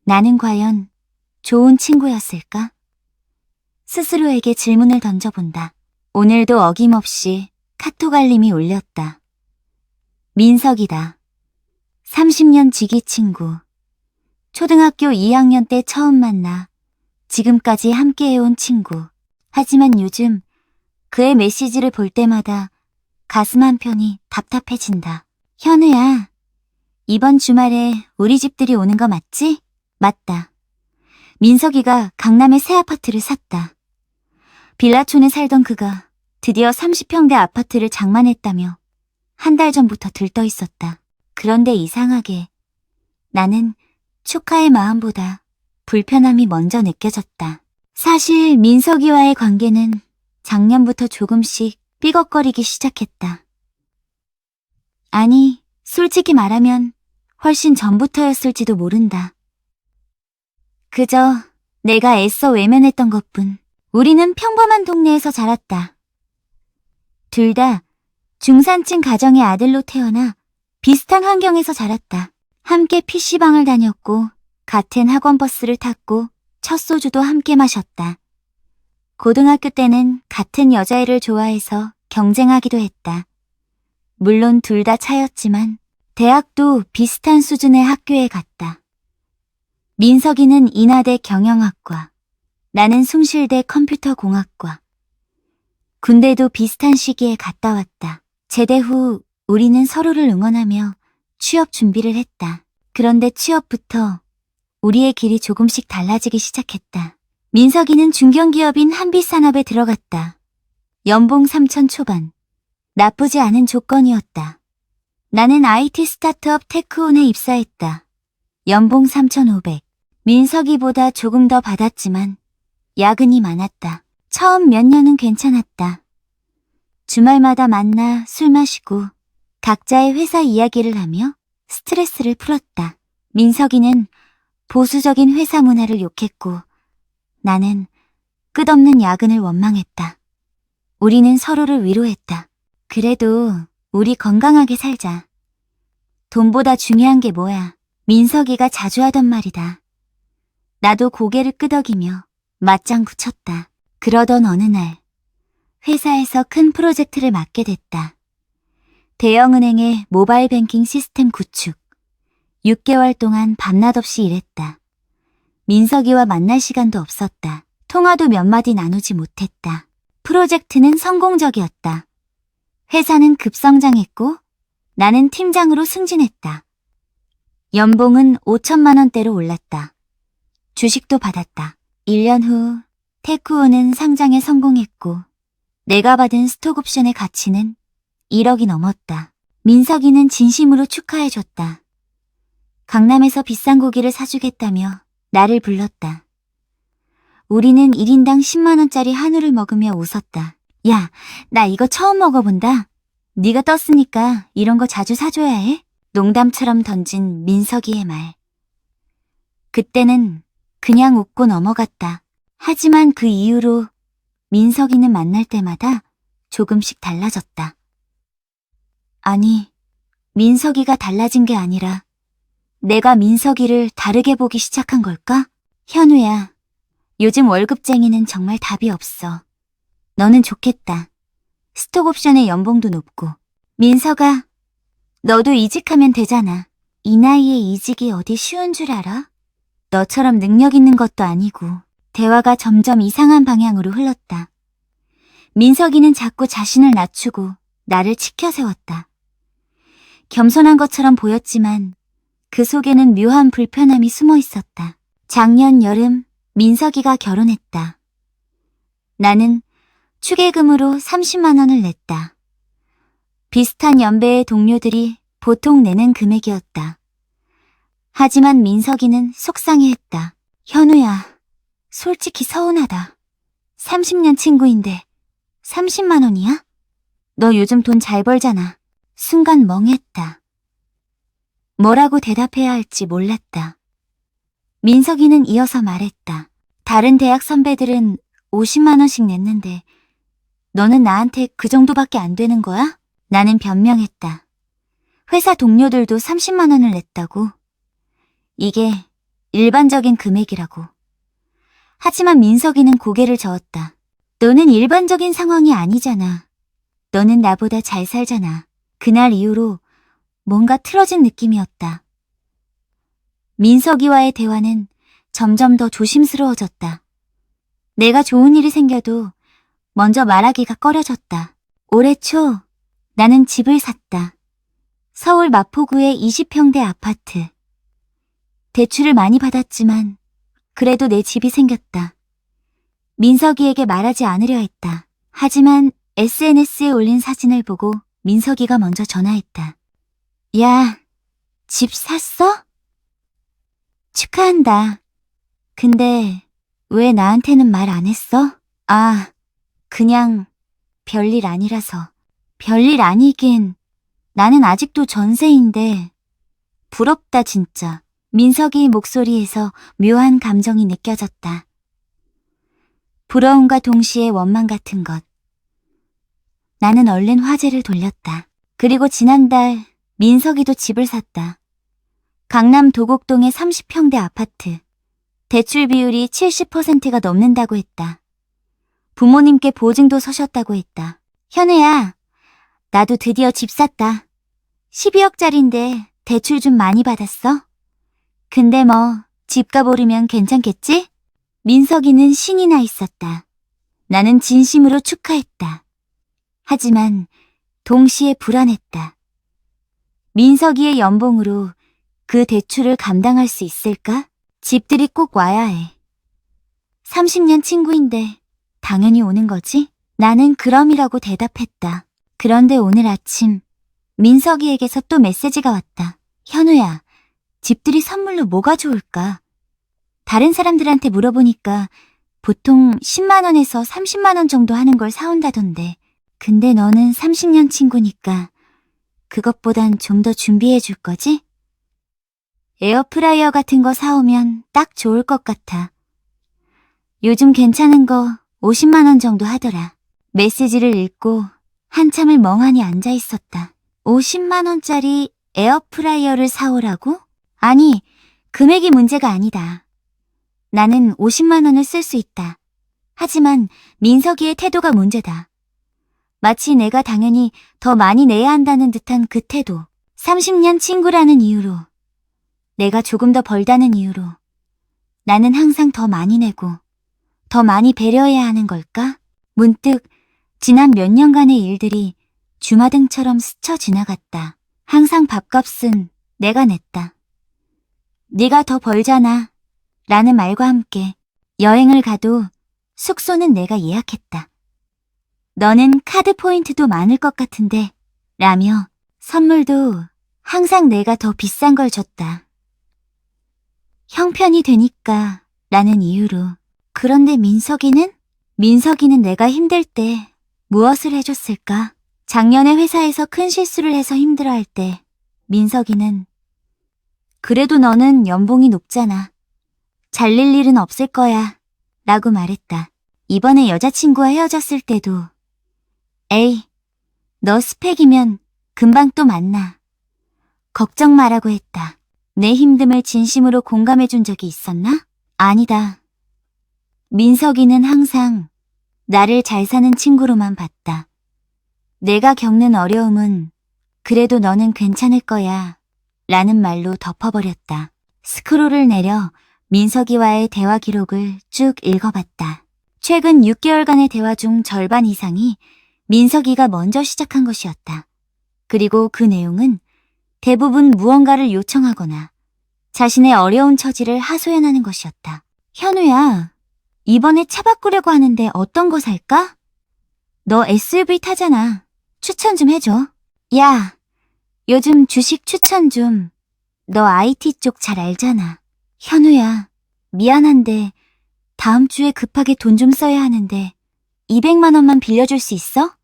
나는 과연 좋은 친구였을까? 스스로에게 질문을 던져본다. 오늘도 어김없이 카톡 알림이 울렸다. 민석이다. 30년 지기 친구. 초등학교 2학년 때 처음 만나 지금까지 함께해온 친구. 하지만 요즘 그의 메시지를 볼 때마다 가슴 한편이 답답해진다. 현우야, 이번 주말에 우리 집들이 오는 거 맞지? 맞다. 민석이가 강남에 새 아파트를 샀다. 빌라촌에 살던 그가 드디어 30평대 아파트를 장만했다며 한 달 전부터 들떠 있었다. 그런데 이상하게 나는 축하의 마음보다 불편함이 먼저 느껴졌다. 사실 민석이와의 관계는 작년부터 조금씩 삐걱거리기 시작했다. 아니, 솔직히 말하면 훨씬 전부터였을지도 모른다. 그저 내가 애써 외면했던 것뿐. 우리는 평범한 동네에서 자랐다. 둘 다 중산층 가정의 아들로 태어나 비슷한 환경에서 자랐다. 함께 PC방을 다녔고 같은 학원버스를 탔고 첫 소주도 함께 마셨다. 고등학교 때는 같은 여자애를 좋아해서 경쟁하기도 했다. 물론 둘 다 차였지만 대학도 비슷한 수준의 학교에 갔다. 민석이는 인하대 경영학과, 나는 숭실대 컴퓨터공학과. 군대도 비슷한 시기에 갔다 왔다. 제대 후 우리는 서로를 응원하며 취업 준비를 했다. 그런데 취업부터 우리의 길이 조금씩 달라지기 시작했다. 민석이는 중견기업인 한빛산업에 들어갔다. 연봉 3천 초반. 나쁘지 않은 조건이었다. 나는 IT 스타트업 테크온에 입사했다. 연봉 3,500. 민석이보다 조금 더 받았지만 야근이 많았다. 처음 몇 년은 괜찮았다. 주말마다 만나 술 마시고 각자의 회사 이야기를 하며 스트레스를 풀었다. 민석이는 보수적인 회사 문화를 욕했고 나는 끝없는 야근을 원망했다. 우리는 서로를 위로했다. 그래도 우리 건강하게 살자. 돈보다 중요한 게 뭐야? 민석이가 자주 하던 말이다. 나도 고개를 끄덕이며 맞장 붙였다. 그러던 어느 날 회사에서 큰 프로젝트를 맡게 됐다. 대형은행의 모바일 뱅킹 시스템 구축. 6개월 동안 밤낮 없이 일했다. 민석이와 만날 시간도 없었다. 통화도 몇 마디 나누지 못했다. 프로젝트는 성공적이었다. 회사는 급성장했고 나는 팀장으로 승진했다. 연봉은 5천만 원대로 올랐다. 주식도 받았다. 1년 후 테크온은 상장에 성공했고 내가 받은 스톡옵션의 가치는 1억이 넘었다. 민석이는 진심으로 축하해줬다. 강남에서 비싼 고기를 사주겠다며 나를 불렀다. 우리는 1인당 10만 원짜리 한우를 먹으며 웃었다. 야, 나 이거 처음 먹어본다. 네가 떴으니까 이런 거 자주 사줘야 해. 농담처럼 던진 민석이의 말. 그때는 그냥 웃고 넘어갔다. 하지만 그 이후로 민석이는 만날 때마다 조금씩 달라졌다. 아니, 민석이가 달라진 게 아니라 내가 민석이를 다르게 보기 시작한 걸까? 현우야, 요즘 월급쟁이는 정말 답이 없어. 너는 좋겠다. 스톡옵션의 연봉도 높고. 민석아, 너도 이직하면 되잖아. 이 나이에 이직이 어디 쉬운 줄 알아? 너처럼 능력 있는 것도 아니고. 대화가 점점 이상한 방향으로 흘렀다. 민석이는 자꾸 자신을 낮추고 나를 치켜 세웠다. 겸손한 것처럼 보였지만 그 속에는 묘한 불편함이 숨어 있었다. 작년 여름 민석이가 결혼했다. 나는 축의금으로 30만 원을 냈다. 비슷한 연배의 동료들이 보통 내는 금액이었다. 하지만 민석이는 속상해했다. 현우야, 솔직히 서운하다. 30년 친구인데 30만 원이야? 너 요즘 돈 잘 벌잖아. 순간 멍했다. 뭐라고 대답해야 할지 몰랐다. 민석이는 이어서 말했다. 다른 대학 선배들은 50만 원씩 냈는데 너는 나한테 그 정도밖에 안 되는 거야? 나는 변명했다. 회사 동료들도 30만 원을 냈다고. 이게 일반적인 금액이라고. 하지만 민석이는 고개를 저었다. 너는 일반적인 상황이 아니잖아. 너는 나보다 잘 살잖아. 그날 이후로 뭔가 틀어진 느낌이었다. 민석이와의 대화는 점점 더 조심스러워졌다. 내가 좋은 일이 생겨도 먼저 말하기가 꺼려졌다. 올해 초 나는 집을 샀다. 서울 마포구의 20평대 아파트. 대출을 많이 받았지만 그래도 내 집이 생겼다. 민석이에게 말하지 않으려 했다. 하지만 SNS에 올린 사진을 보고 민석이가 먼저 전화했다. 야, 집 샀어? 축하한다. 근데 왜 나한테는 말 안 했어? 아, 그냥 별일 아니라서. 별일 아니긴. 나는 아직도 전세인데. 부럽다 진짜. 민석이 목소리에서 묘한 감정이 느껴졌다. 부러움과 동시에 원망 같은 것. 나는 얼른 화제를 돌렸다. 그리고 지난달 민석이도 집을 샀다. 강남 도곡동의 30평대 아파트. 대출 비율이 70%가 넘는다고 했다. 부모님께 보증도 서셨다고 했다. 현우야, 나도 드디어 집 샀다. 12억짜린데 대출 좀 많이 받았어? 근데 뭐 집값 오르면 괜찮겠지? 민석이는 신이 나 있었다. 나는 진심으로 축하했다. 하지만 동시에 불안했다. 민석이의 연봉으로 그 대출을 감당할 수 있을까? 집들이 꼭 와야 해. 30년 친구인데 당연히 오는 거지? 나는 그럼이라고 대답했다. 그런데 오늘 아침 민석이에게서 또 메시지가 왔다. 현우야, 집들이 선물로 뭐가 좋을까? 다른 사람들한테 물어보니까 보통 10만 원에서 30만 원 정도 하는 걸 사온다던데. 근데 너는 30년 친구니까 그것보단 좀 더 준비해 줄 거지? 에어프라이어 같은 거 사오면 딱 좋을 것 같아. 요즘 괜찮은 거 50만 원 정도 하더라. 메시지를 읽고 한참을 멍하니 앉아 있었다. 50만 원짜리 에어프라이어를 사오라고? 아니, 금액이 문제가 아니다. 나는 50만 원을 쓸 수 있다. 하지만 민석이의 태도가 문제다. 마치 내가 당연히 더 많이 내야 한다는 듯한 그 태도. 30년 친구라는 이유로, 내가 조금 더 벌다는 이유로 나는 항상 더 많이 내고 더 많이 배려해야 하는 걸까? 문득 지난 몇 년간의 일들이 주마등처럼 스쳐 지나갔다. 항상 밥값은 내가 냈다. 네가 더 벌잖아 라는 말과 함께 여행을 가도 숙소는 내가 예약했다. 너는 카드 포인트도 많을 것 같은데 라며 선물도 항상 내가 더 비싼 걸 줬다. 형편이 되니까 라는 이유로. 그런데 민석이는 내가 힘들 때 무엇을 해줬을까? 작년에 회사에서 큰 실수를 해서 힘들어할 때 민석이는 그래도 너는 연봉이 높잖아. 잘릴 일은 없을 거야 라고 말했다. 이번에 여자친구와 헤어졌을 때도 에이, 너 스펙이면 금방 또 만나. 걱정 마라고 했다. 내 힘듦을 진심으로 공감해준 적이 있었나? 아니다. 민석이는 항상 나를 잘 사는 친구로만 봤다. 내가 겪는 어려움은 그래도 너는 괜찮을 거야 라는 말로 덮어버렸다. 스크롤을 내려 민석이와의 대화 기록을 쭉 읽어봤다. 최근 6개월간의 대화 중 절반 이상이 민석이가 먼저 시작한 것이었다. 그리고 그 내용은 대부분 무언가를 요청하거나 자신의 어려운 처지를 하소연하는 것이었다. 현우야, 이번에 차 바꾸려고 하는데 어떤 거 살까? 너 SUV 타잖아. 추천 좀 해줘. 야, 요즘 주식 추천 좀. 너 IT 쪽 잘 알잖아. 현우야, 미안한데 다음 주에 급하게 돈 좀 써야 하는데 200만 원만 빌려줄 수 있어?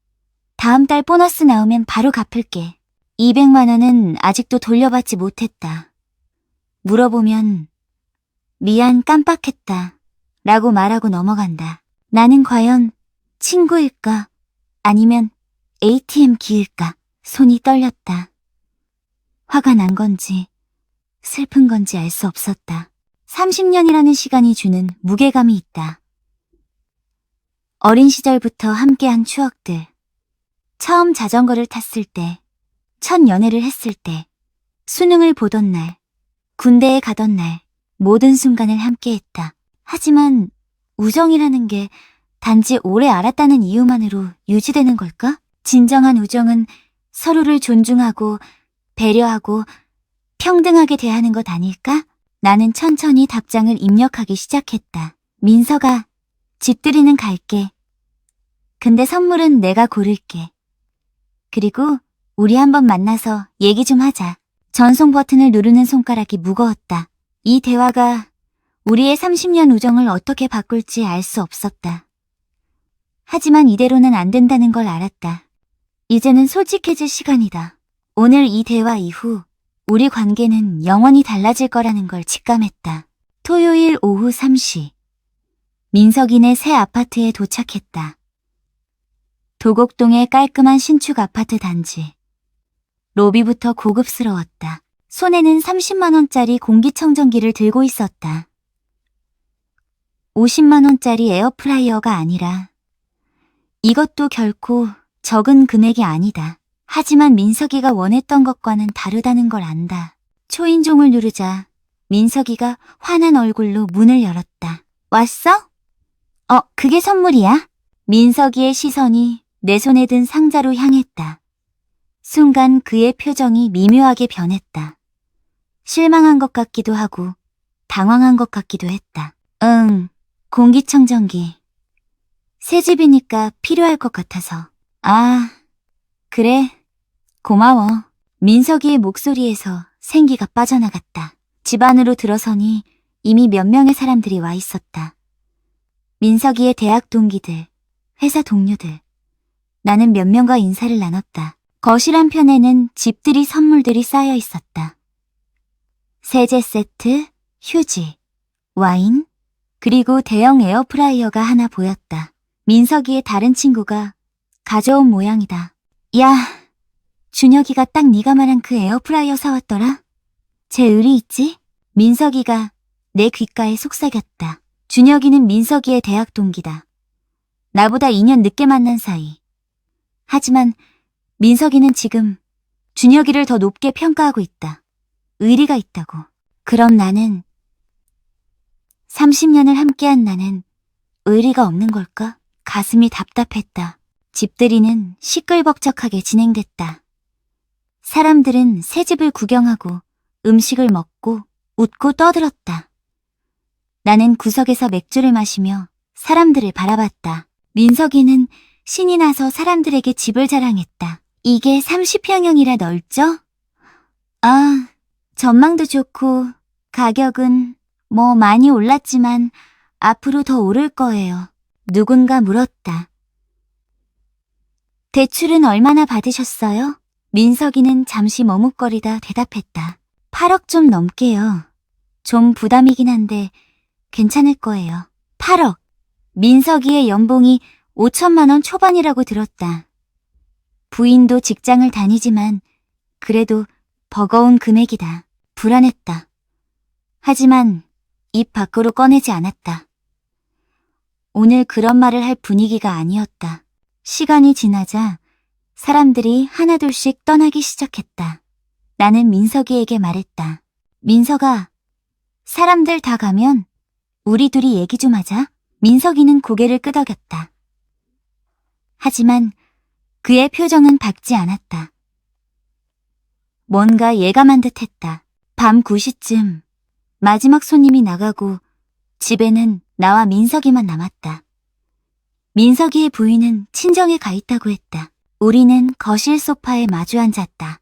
다음 달 보너스 나오면 바로 갚을게. 200만 원은 아직도 돌려받지 못했다. 물어보면 미안 깜빡했다 라고 말하고 넘어간다. 나는 과연 친구일까? 아니면 ATM 기일까? 손이 떨렸다. 화가 난 건지 슬픈 건지 알 수 없었다. 30년이라는 시간이 주는 무게감이 있다. 어린 시절부터 함께한 추억들. 처음 자전거를 탔을 때, 첫 연애를 했을 때, 수능을 보던 날, 군대에 가던 날, 모든 순간을 함께했다. 하지만 우정이라는 게 단지 오래 알았다는 이유만으로 유지되는 걸까? 진정한 우정은 서로를 존중하고 배려하고 평등하게 대하는 것 아닐까? 나는 천천히 답장을 입력하기 시작했다. 민서가, 집들이는 갈게. 근데 선물은 내가 고를게. 그리고 우리 한번 만나서 얘기 좀 하자. 전송 버튼을 누르는 손가락이 무거웠다. 이 대화가 우리의 30년 우정을 어떻게 바꿀지 알 수 없었다. 하지만 이대로는 안 된다는 걸 알았다. 이제는 솔직해질 시간이다. 오늘 이 대화 이후 우리 관계는 영원히 달라질 거라는 걸 직감했다. 토요일 오후 3시. 민석이네 새 아파트에 도착했다. 도곡동의 깔끔한 신축 아파트 단지. 로비부터 고급스러웠다. 손에는 30만 원짜리 공기청정기를 들고 있었다. 50만 원짜리 에어프라이어가 아니라 이것도 결코 적은 금액이 아니다. 하지만 민석이가 원했던 것과는 다르다는 걸 안다. 초인종을 누르자 민석이가 환한 얼굴로 문을 열었다. 왔어? 그게 선물이야? 민석이의 시선이 내 손에 든 상자로 향했다. 순간 그의 표정이 미묘하게 변했다. 실망한 것 같기도 하고 당황한 것 같기도 했다. 공기청정기. 새 집이니까 필요할 것 같아서. 아, 그래. 고마워. 민석이의 목소리에서 생기가 빠져나갔다. 집 안으로 들어서니 이미 몇 명의 사람들이 와 있었다. 민석이의 대학 동기들, 회사 동료들. 나는 몇 명과 인사를 나눴다. 거실 한편에는 집들이 선물들이 쌓여 있었다. 세제 세트, 휴지, 와인, 그리고 대형 에어프라이어가 하나 보였다. 민석이의 다른 친구가 가져온 모양이다. 야, 준혁이가 딱 네가 말한 그 에어프라이어 사왔더라? 쟤 의리 있지? 민석이가 내 귓가에 속삭였다. 준혁이는 민석이의 대학 동기다. 나보다 2년 늦게 만난 사이. 하지만 민석이는 지금 준혁이를 더 높게 평가하고 있다. 의리가 있다고. 그럼 나는 30년을 함께한 나는 의리가 없는 걸까? 가슴이 답답했다. 집들이는 시끌벅적하게 진행됐다. 사람들은 새 집을 구경하고 음식을 먹고 웃고 떠들었다. 나는 구석에서 맥주를 마시며 사람들을 바라봤다. 민석이는 신이 나서 사람들에게 집을 자랑했다. 이게 30평형이라 넓죠? 아, 전망도 좋고 가격은 뭐 많이 올랐지만 앞으로 더 오를 거예요. 누군가 물었다. 대출은 얼마나 받으셨어요? 민석이는 잠시 머뭇거리다 대답했다. 8억 좀 넘게요. 좀 부담이긴 한데 괜찮을 거예요. 8억. 민석이의 연봉이 5천만 원 초반이라고 들었다. 부인도 직장을 다니지만 그래도 버거운 금액이다. 불안했다. 하지만 입 밖으로 꺼내지 않았다. 오늘 그런 말을 할 분위기가 아니었다. 시간이 지나자 사람들이 하나둘씩 떠나기 시작했다. 나는 민석이에게 말했다. 민석아, 사람들 다 가면 우리 둘이 얘기 좀 하자. 민석이는 고개를 끄덕였다. 하지만 그의 표정은 밝지 않았다. 뭔가 예감한 듯했다. 밤 9시쯤 마지막 손님이 나가고 집에는 나와 민석이만 남았다. 민석이의 부인은 친정에 가 있다고 했다. 우리는 거실 소파에 마주 앉았다.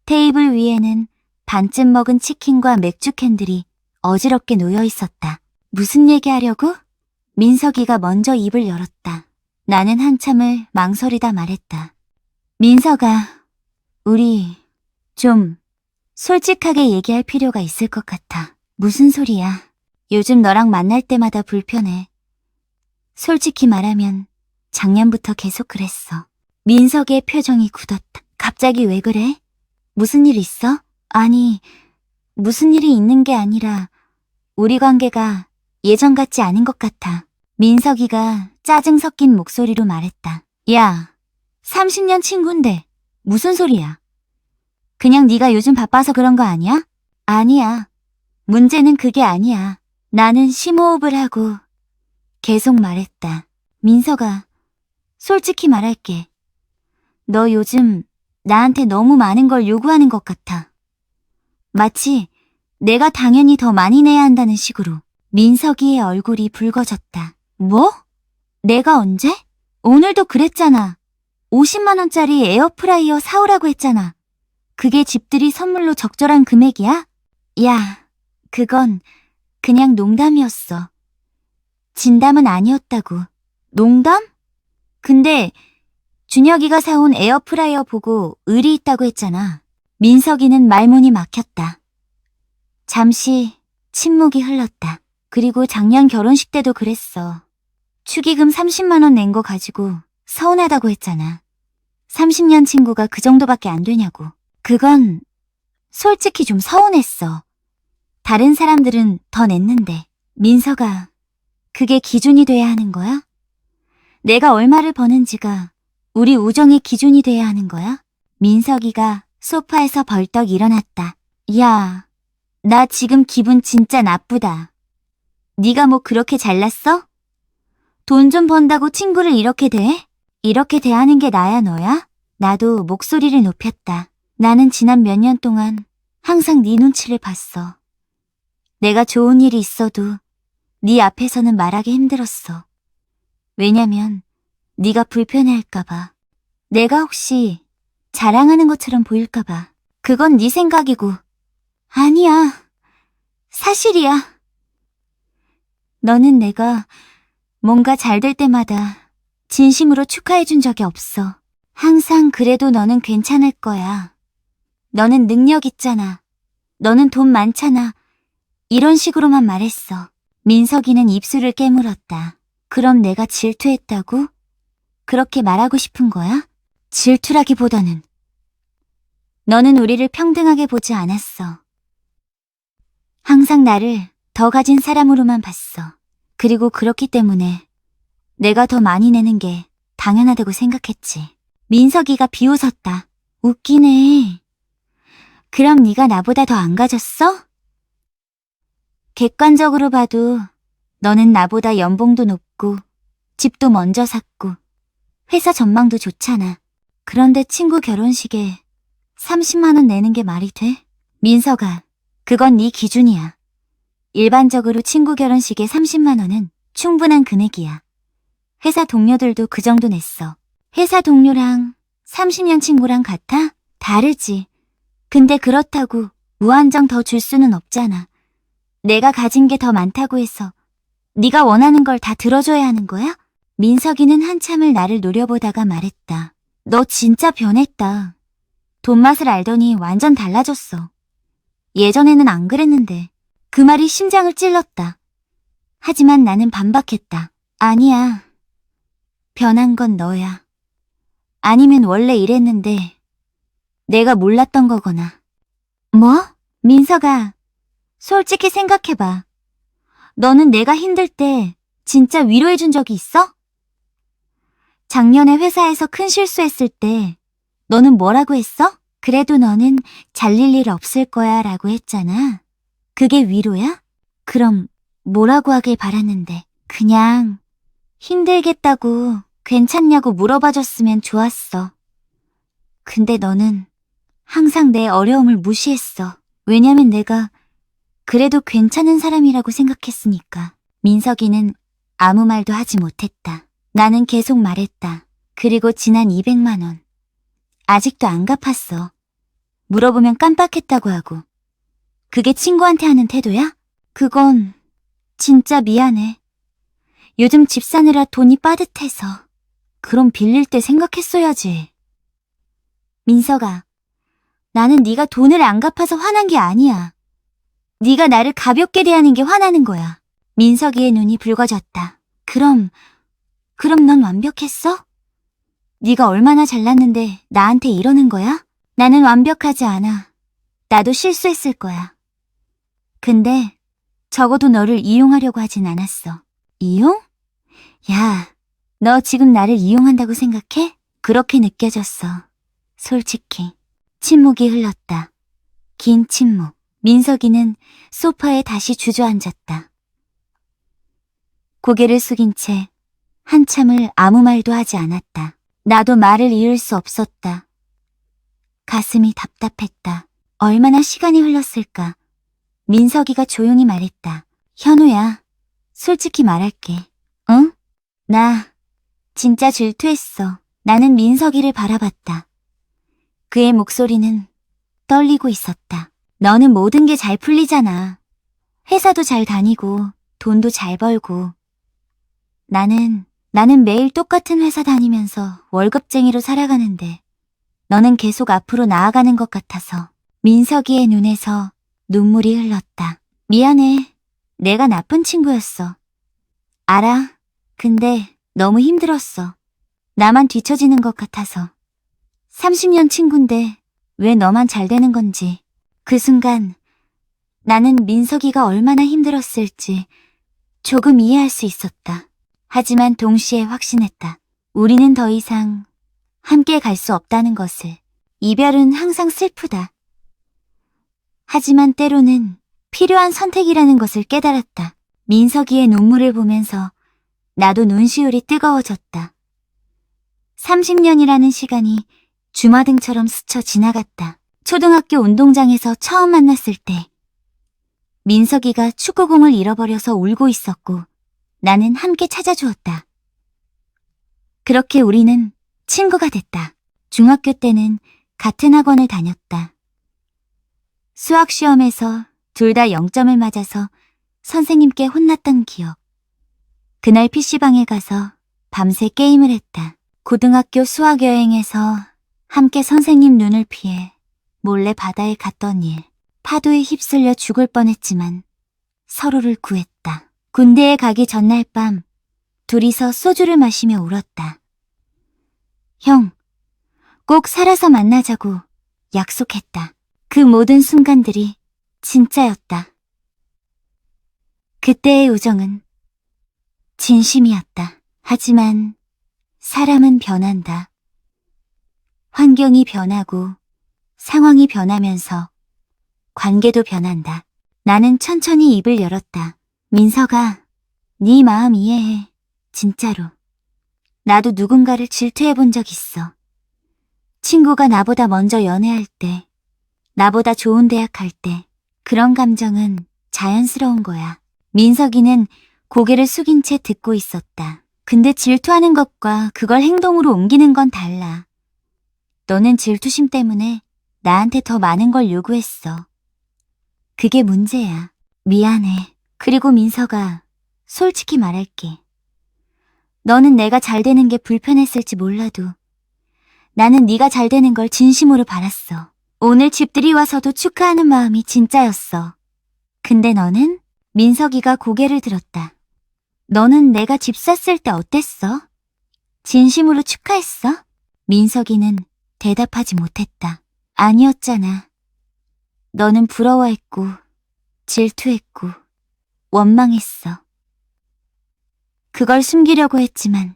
테이블 위에는 반쯤 먹은 치킨과 맥주 캔들이 어지럽게 놓여 있었다. 무슨 얘기하려고? 민석이가 먼저 입을 열었다. 나는 한참을 망설이다 말했다. 민석아, 우리 좀 솔직하게 얘기할 필요가 있을 것 같아. 무슨 소리야? 요즘 너랑 만날 때마다 불편해. 솔직히 말하면 작년부터 계속 그랬어. 민석의 표정이 굳었다. 갑자기 왜 그래? 무슨 일 있어? 아니, 무슨 일이 있는 게 아니라 우리 관계가 예전 같지 않은 것 같아. 민석이가 짜증 섞인 목소리로 말했다. 야, 30년 친구인데 무슨 소리야? 그냥 네가 요즘 바빠서 그런 거 아니야? 아니야. 문제는 그게 아니야. 나는 심호흡을 하고 계속 말했다. 민석아, 솔직히 말할게. 너 요즘 나한테 너무 많은 걸 요구하는 것 같아. 마치 내가 당연히 더 많이 내야 한다는 식으로. 민석이의 얼굴이 붉어졌다. 뭐? 내가 언제? 오늘도 그랬잖아. 50만 원짜리 에어프라이어 사오라고 했잖아. 그게 집들이 선물로 적절한 금액이야? 야, 그건 그냥 농담이었어. 진담은 아니었다고. 농담? 근데 준혁이가 사온 에어프라이어 보고 의리 있다고 했잖아. 민석이는 말문이 막혔다. 잠시 침묵이 흘렀다. 그리고 작년 결혼식 때도 그랬어. 축의금 30만 원 낸 거 가지고 서운하다고 했잖아. 30년 친구가 그 정도밖에 안 되냐고. 그건 솔직히 좀 서운했어. 다른 사람들은 더 냈는데. 민석아, 그게 기준이 돼야 하는 거야? 내가 얼마를 버는지가 우리 우정의 기준이 돼야 하는 거야? 민석이가 소파에서 벌떡 일어났다. 야, 나 지금 기분 진짜 나쁘다. 네가 뭐 그렇게 잘났어? 돈 좀 번다고 친구를 이렇게 대해? 이렇게 대하는 게 나야 너야? 나도 목소리를 높였다. 나는 지난 몇 년 동안 항상 네 눈치를 봤어. 내가 좋은 일이 있어도 네 앞에서는 말하기 힘들었어. 왜냐면 네가 불편해할까봐. 내가 혹시 자랑하는 것처럼 보일까봐. 그건 네 생각이고. 아니야. 사실이야. 너는 내가 뭔가 잘 될 때마다 진심으로 축하해준 적이 없어. 항상 그래도 너는 괜찮을 거야. 너는 능력 있잖아. 너는 돈 많잖아. 이런 식으로만 말했어. 민석이는 입술을 깨물었다. 그럼 내가 질투했다고? 그렇게 말하고 싶은 거야? 질투라기보다는 너는 우리를 평등하게 보지 않았어. 항상 나를 더 가진 사람으로만 봤어. 그리고 그렇기 때문에 내가 더 많이 내는 게 당연하다고 생각했지. 민석이가 비웃었다. 웃기네. 그럼 네가 나보다 더 안 가졌어? 객관적으로 봐도 너는 나보다 연봉도 높고 집도 먼저 샀고 회사 전망도 좋잖아. 그런데 친구 결혼식에 30만 원 내는 게 말이 돼? 민석아, 그건 네 기준이야. 일반적으로 친구 결혼식에 30만 원은 충분한 금액이야. 회사 동료들도 그 정도 냈어. 회사 동료랑 30년 친구랑 같아? 다르지. 근데 그렇다고 무한정 더 줄 수는 없잖아. 내가 가진 게 더 많다고 해서 네가 원하는 걸 다 들어줘야 하는 거야? 민석이는 한참을 나를 노려보다가 말했다. 너 진짜 변했다. 돈 맛을 알더니 완전 달라졌어. 예전에는 안 그랬는데. 그 말이 심장을 찔렀다. 하지만 나는 반박했다. 아니야. 변한 건 너야. 아니면 원래 이랬는데 내가 몰랐던 거거나. 뭐? 민석아, 솔직히 생각해봐. 너는 내가 힘들 때 진짜 위로해준 적이 있어? 작년에 회사에서 큰 실수했을 때 너는 뭐라고 했어? 그래도 너는 잘릴 일 없을 거야 라고 했잖아. 그게 위로야? 그럼 뭐라고 하길 바랐는데. 그냥 힘들겠다고 괜찮냐고 물어봐줬으면 좋았어. 근데 너는 항상 내 어려움을 무시했어. 왜냐면 내가 그래도 괜찮은 사람이라고 생각했으니까. 민석이는 아무 말도 하지 못했다. 나는 계속 말했다. 그리고 지난 200만 원. 아직도 안 갚았어. 물어보면 깜빡했다고 하고. 그게 친구한테 하는 태도야? 그건 진짜 미안해. 요즘 집 사느라 돈이 빠듯해서. 그럼 빌릴 때 생각했어야지. 민석아, 나는 네가 돈을 안 갚아서 화난 게 아니야. 네가 나를 가볍게 대하는 게 화나는 거야. 민석이의 눈이 붉어졌다. 그럼 넌 완벽했어? 네가 얼마나 잘났는데 나한테 이러는 거야? 나는 완벽하지 않아. 나도 실수했을 거야. 근데 적어도 너를 이용하려고 하진 않았어. 이용? 야, 너 지금 나를 이용한다고 생각해? 그렇게 느껴졌어. 솔직히. 침묵이 흘렀다. 긴 침묵. 민석이는 소파에 다시 주저앉았다. 고개를 숙인 채 한참을 아무 말도 하지 않았다. 나도 말을 이을 수 없었다. 가슴이 답답했다. 얼마나 시간이 흘렀을까. 민석이가 조용히 말했다. 현우야, 솔직히 말할게. 응? 나 진짜 질투했어. 나는 민석이를 바라봤다. 그의 목소리는 떨리고 있었다. 너는 모든 게 잘 풀리잖아. 회사도 잘 다니고 돈도 잘 벌고. 나는 매일 똑같은 회사 다니면서 월급쟁이로 살아가는데 너는 계속 앞으로 나아가는 것 같아서. 민석이의 눈에서 눈물이 흘렀다. 미안해. 내가 나쁜 친구였어. 알아. 근데 너무 힘들었어. 나만 뒤처지는 것 같아서. 30년 친구인데 왜 너만 잘 되는 건지. 그 순간 나는 민석이가 얼마나 힘들었을지 조금 이해할 수 있었다. 하지만 동시에 확신했다. 우리는 더 이상 함께 갈 수 없다는 것을. 이별은 항상 슬프다. 하지만 때로는 필요한 선택이라는 것을 깨달았다. 민석이의 눈물을 보면서 나도 눈시울이 뜨거워졌다. 30년이라는 시간이 주마등처럼 스쳐 지나갔다. 초등학교 운동장에서 처음 만났을 때 민석이가 축구공을 잃어버려서 울고 있었고 나는 함께 찾아주었다. 그렇게 우리는 친구가 됐다. 중학교 때는 같은 학원을 다녔다. 수학 시험에서 둘 다 0점을 맞아서 선생님께 혼났던 기억. 그날 PC방에 가서 밤새 게임을 했다. 고등학교 수학 여행에서 함께 선생님 눈을 피해 몰래 바다에 갔던 일. 파도에 휩쓸려 죽을 뻔했지만 서로를 구했다. 군대에 가기 전날 밤 둘이서 소주를 마시며 울었다. 형, 꼭 살아서 만나자고 약속했다. 그 모든 순간들이 진짜였다. 그때의 우정은 진심이었다. 하지만 사람은 변한다. 환경이 변하고 상황이 변하면서 관계도 변한다. 나는 천천히 입을 열었다. 민석아, 네 마음 이해해. 진짜로. 나도 누군가를 질투해 본 적 있어. 친구가 나보다 먼저 연애할 때, 나보다 좋은 대학 갈 때, 그런 감정은 자연스러운 거야. 민석이는 고개를 숙인 채 듣고 있었다. 근데 질투하는 것과 그걸 행동으로 옮기는 건 달라. 너는 질투심 때문에 나한테 더 많은 걸 요구했어. 그게 문제야. 미안해. 그리고 민석아, 솔직히 말할게. 너는 내가 잘 되는 게 불편했을지 몰라도 나는 네가 잘 되는 걸 진심으로 바랐어. 오늘 집들이 와서도 축하하는 마음이 진짜였어. 근데 너는? 민석이가 고개를 들었다. 너는 내가 집 샀을 때 어땠어? 진심으로 축하했어? 민석이는 대답하지 못했다. 아니었잖아. 너는 부러워했고, 질투했고, 원망했어. 그걸 숨기려고 했지만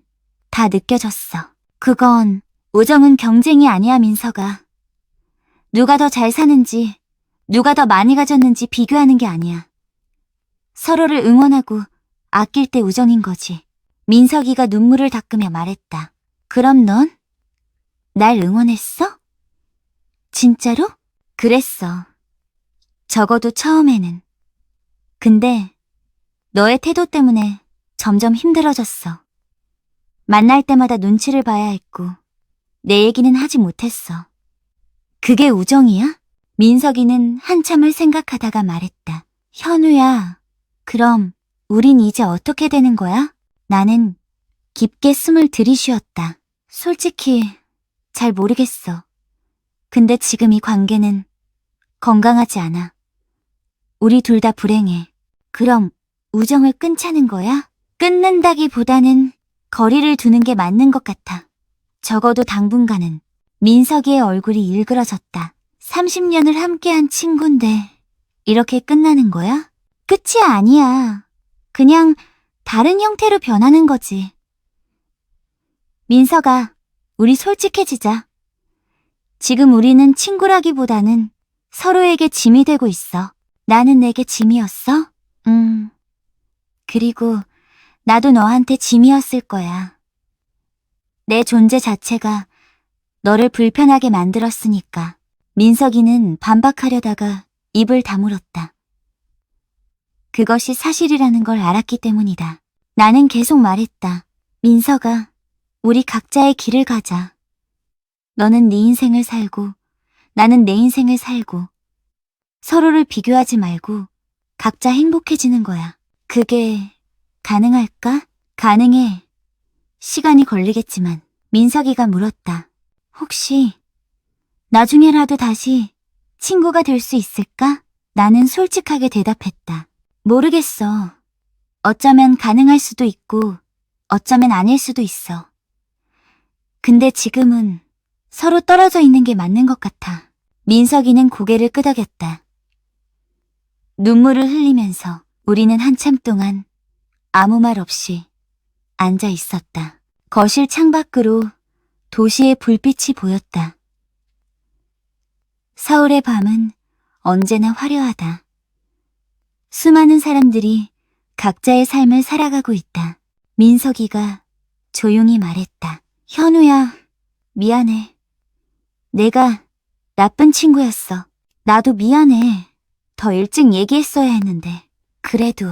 다 느껴졌어. 그건 우정은 경쟁이 아니야, 민석아. 누가 더 잘 사는지, 누가 더 많이 가졌는지 비교하는 게 아니야. 서로를 응원하고 아낄 때 우정인 거지. 민석이가 눈물을 닦으며 말했다. 그럼 넌? 날 응원했어? 진짜로? 그랬어. 적어도 처음에는. 근데 너의 태도 때문에 점점 힘들어졌어. 만날 때마다 눈치를 봐야 했고 내 얘기는 하지 못했어. 그게 우정이야? 민석이는 한참을 생각하다가 말했다. 현우야, 그럼 우린 이제 어떻게 되는 거야? 나는 깊게 숨을 들이쉬었다. 솔직히 잘 모르겠어. 근데 지금 이 관계는 건강하지 않아. 우리 둘 다 불행해. 그럼 우정을 끊자는 거야? 끊는다기보다는 거리를 두는 게 맞는 것 같아. 적어도 당분간은. 민석이의 얼굴이 일그러졌다. 30년을 함께한 친구인데 이렇게 끝나는 거야? 끝이 아니야. 그냥 다른 형태로 변하는 거지. 민석아, 우리 솔직해지자. 지금 우리는 친구라기보다는 서로에게 짐이 되고 있어. 나는 내게 짐이었어? 그리고 나도 너한테 짐이었을 거야. 내 존재 자체가 너를 불편하게 만들었으니까. 민석이는 반박하려다가 입을 다물었다. 그것이 사실이라는 걸 알았기 때문이다. 나는 계속 말했다. 민석아, 우리 각자의 길을 가자. 너는 네 인생을 살고 나는 내 인생을 살고 서로를 비교하지 말고 각자 행복해지는 거야. 그게 가능할까? 가능해. 시간이 걸리겠지만. 민석이가 물었다. 혹시 나중에라도 다시 친구가 될 수 있을까? 나는 솔직하게 대답했다. 모르겠어. 어쩌면 가능할 수도 있고 어쩌면 아닐 수도 있어. 근데 지금은 서로 떨어져 있는 게 맞는 것 같아. 민석이는 고개를 끄덕였다. 눈물을 흘리면서 우리는 한참 동안 아무 말 없이 앉아 있었다. 거실 창밖으로 도시의 불빛이 보였다. 서울의 밤은 언제나 화려하다. 수많은 사람들이 각자의 삶을 살아가고 있다. 민석이가 조용히 말했다. 현우야, 미안해. 내가 나쁜 친구였어. 나도 미안해. 더 일찍 얘기했어야 했는데. 그래도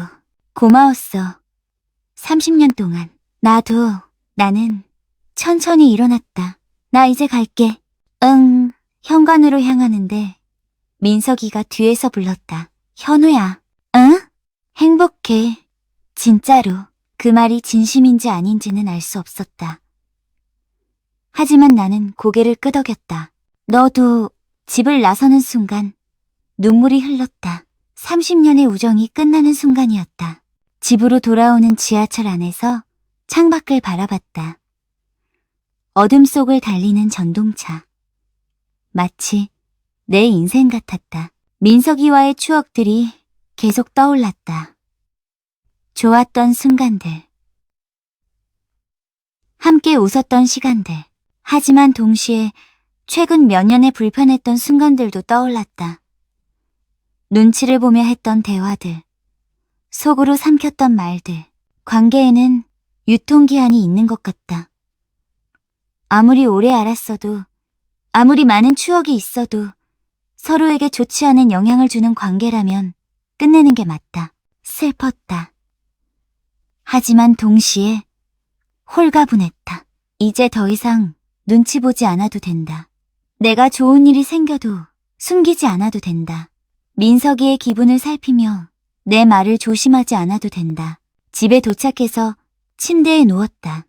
고마웠어. 30년 동안. 나는 천천히 일어났다. 나 이제 갈게. 응, 현관으로 향하는데 민석이가 뒤에서 불렀다. 현우야. 응? 행복해. 진짜로. 그 말이 진심인지 아닌지는 알 수 없었다. 하지만 나는 고개를 끄덕였다. 너도 집을 나서는 순간 눈물이 흘렀다. 30년의 우정이 끝나는 순간이었다. 집으로 돌아오는 지하철 안에서 창밖을 바라봤다. 어둠 속을 달리는 전동차. 마치 내 인생 같았다. 민석이와의 추억들이 계속 떠올랐다. 좋았던 순간들. 함께 웃었던 시간들. 하지만 동시에 최근 몇 년에 불편했던 순간들도 떠올랐다. 눈치를 보며 했던 대화들. 속으로 삼켰던 말들. 관계에는 유통기한이 있는 것 같다. 아무리 오래 알았어도, 아무리 많은 추억이 있어도 서로에게 좋지 않은 영향을 주는 관계라면 끝내는 게 맞다. 슬펐다. 하지만 동시에 홀가분했다. 이제 더 이상 눈치 보지 않아도 된다. 내가 좋은 일이 생겨도 숨기지 않아도 된다. 민석이의 기분을 살피며 내 말을 조심하지 않아도 된다. 집에 도착해서 침대에 누웠다.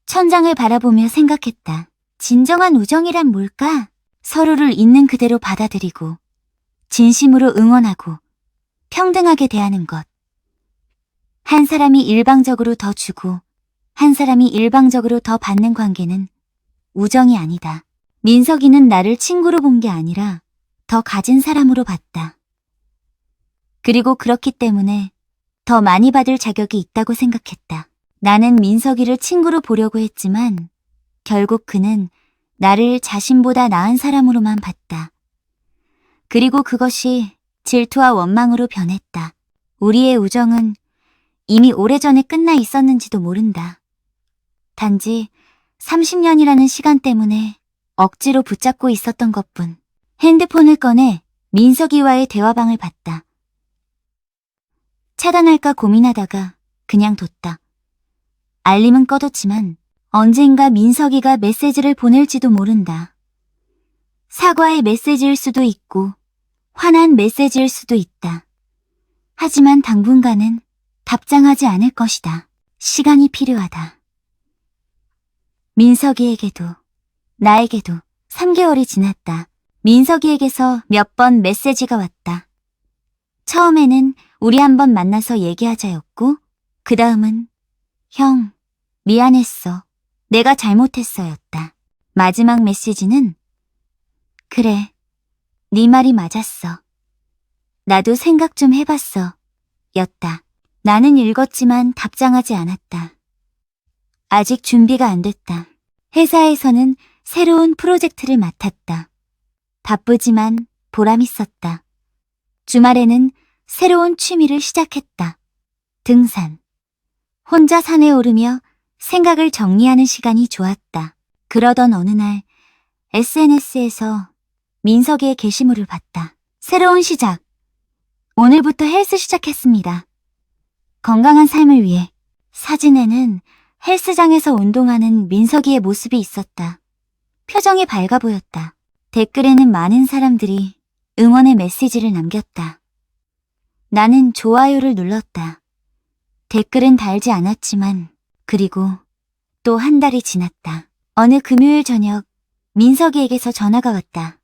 천장을 바라보며 생각했다. 진정한 우정이란 뭘까? 서로를 있는 그대로 받아들이고 진심으로 응원하고 평등하게 대하는 것. 한 사람이 일방적으로 더 주고 한 사람이 일방적으로 더 받는 관계는 우정이 아니다. 민석이는 나를 친구로 본 게 아니라 더 가진 사람으로 봤다. 그리고 그렇기 때문에 더 많이 받을 자격이 있다고 생각했다. 나는 민석이를 친구로 보려고 했지만 결국 그는 나를 자신보다 나은 사람으로만 봤다. 그리고 그것이 질투와 원망으로 변했다. 우리의 우정은 이미 오래전에 끝나 있었는지도 모른다. 단지 30년이라는 시간 때문에 억지로 붙잡고 있었던 것뿐. 핸드폰을 꺼내 민석이와의 대화방을 봤다. 차단할까 고민하다가 그냥 뒀다. 알림은 꺼뒀지만 언젠가 민석이가 메시지를 보낼지도 모른다. 사과의 메시지일 수도 있고 화난 메시지일 수도 있다. 하지만 당분간은 답장하지 않을 것이다. 시간이 필요하다. 민석이에게도 나에게도 3개월이 지났다. 민석이에게서 몇 번 메시지가 왔다. 처음에는 우리 한번 만나서 얘기하자였고 그 다음은 형, 미안했어. 내가 잘못했어였다. 마지막 메시지는 그래, 네 말이 맞았어. 나도 생각 좀 해봤어. 였다. 나는 읽었지만 답장하지 않았다. 아직 준비가 안 됐다. 회사에서는 새로운 프로젝트를 맡았다. 바쁘지만 보람 있었다. 주말에는 새로운 취미를 시작했다. 등산. 혼자 산에 오르며 생각을 정리하는 시간이 좋았다. 그러던 어느 날 SNS에서 민석이의 게시물을 봤다. 새로운 시작. 오늘부터 헬스 시작했습니다. 건강한 삶을 위해. 사진에는 헬스장에서 운동하는 민석이의 모습이 있었다. 표정이 밝아 보였다. 댓글에는 많은 사람들이 응원의 메시지를 남겼다. 나는 좋아요를 눌렀다. 댓글은 달지 않았지만 그리고 또 한 달이 지났다. 어느 금요일 저녁 민석이에게서 전화가 왔다.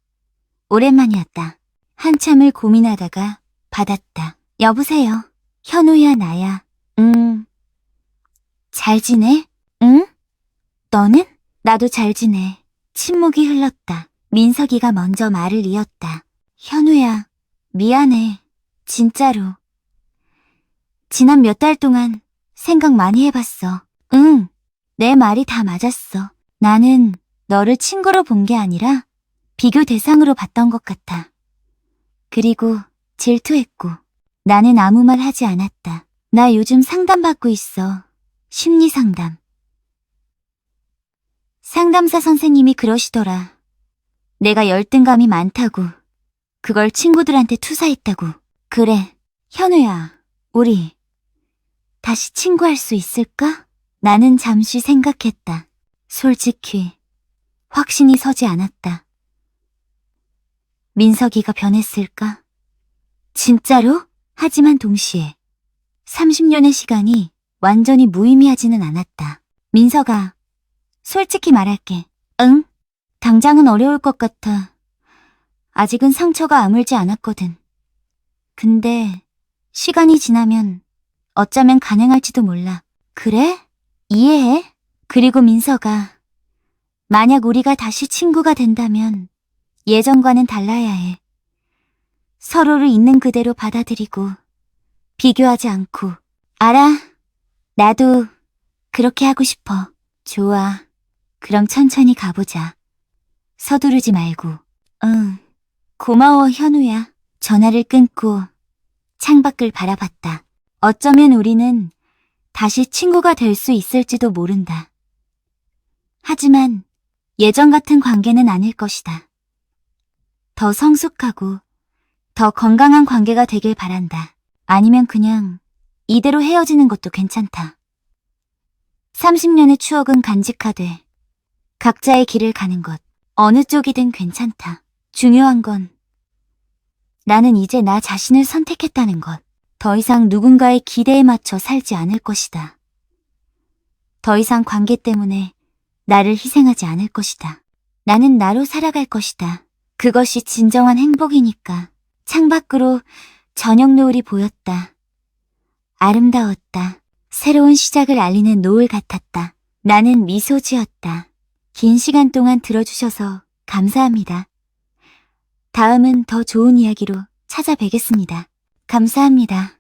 오랜만이었다. 한참을 고민하다가 받았다. 여보세요. 현우야, 나야. 잘 지내? 응? 너는? 나도 잘 지내. 침묵이 흘렀다. 민석이가 먼저 말을 이었다. 현우야, 미안해. 진짜로. 지난 몇 달 동안 생각 많이 해봤어. 응, 내 말이 다 맞았어. 나는 너를 친구로 본 게 아니라 비교 대상으로 봤던 것 같아. 그리고 질투했고. 나는 아무 말 하지 않았다. 나 요즘 상담받고 있어. 심리 상담. 상담사 선생님이 그러시더라. 내가 열등감이 많다고. 그걸 친구들한테 투사했다고. 그래, 현우야, 우리 다시 친구할 수 있을까? 나는 잠시 생각했다. 솔직히 확신이 서지 않았다. 민석이가 변했을까? 진짜로? 하지만 동시에 30년의 시간이 완전히 무의미하지는 않았다. 민석아, 솔직히 말할게. 응? 당장은 어려울 것 같아. 아직은 상처가 아물지 않았거든. 근데 시간이 지나면 어쩌면 가능할지도 몰라. 그래? 이해해. 그리고 민석아, 만약 우리가 다시 친구가 된다면 예전과는 달라야 해. 서로를 있는 그대로 받아들이고 비교하지 않고. 알아. 나도 그렇게 하고 싶어. 좋아. 그럼 천천히 가보자. 서두르지 말고. 응. 고마워, 현우야. 전화를 끊고 창밖을 바라봤다. 어쩌면 우리는 다시 친구가 될 수 있을지도 모른다. 하지만 예전 같은 관계는 아닐 것이다. 더 성숙하고 더 건강한 관계가 되길 바란다. 아니면 그냥 이대로 헤어지는 것도 괜찮다. 30년의 추억은 간직하되 각자의 길을 가는 것, 어느 쪽이든 괜찮다. 중요한 건 나는 이제 나 자신을 선택했다는 것. 더 이상 누군가의 기대에 맞춰 살지 않을 것이다. 더 이상 관계 때문에 나를 희생하지 않을 것이다. 나는 나로 살아갈 것이다. 그것이 진정한 행복이니까. 창밖으로 저녁 노을이 보였다. 아름다웠다. 새로운 시작을 알리는 노을 같았다. 나는 미소 지었다. 긴 시간 동안 들어주셔서 감사합니다. 다음은 더 좋은 이야기로 찾아뵙겠습니다. 감사합니다.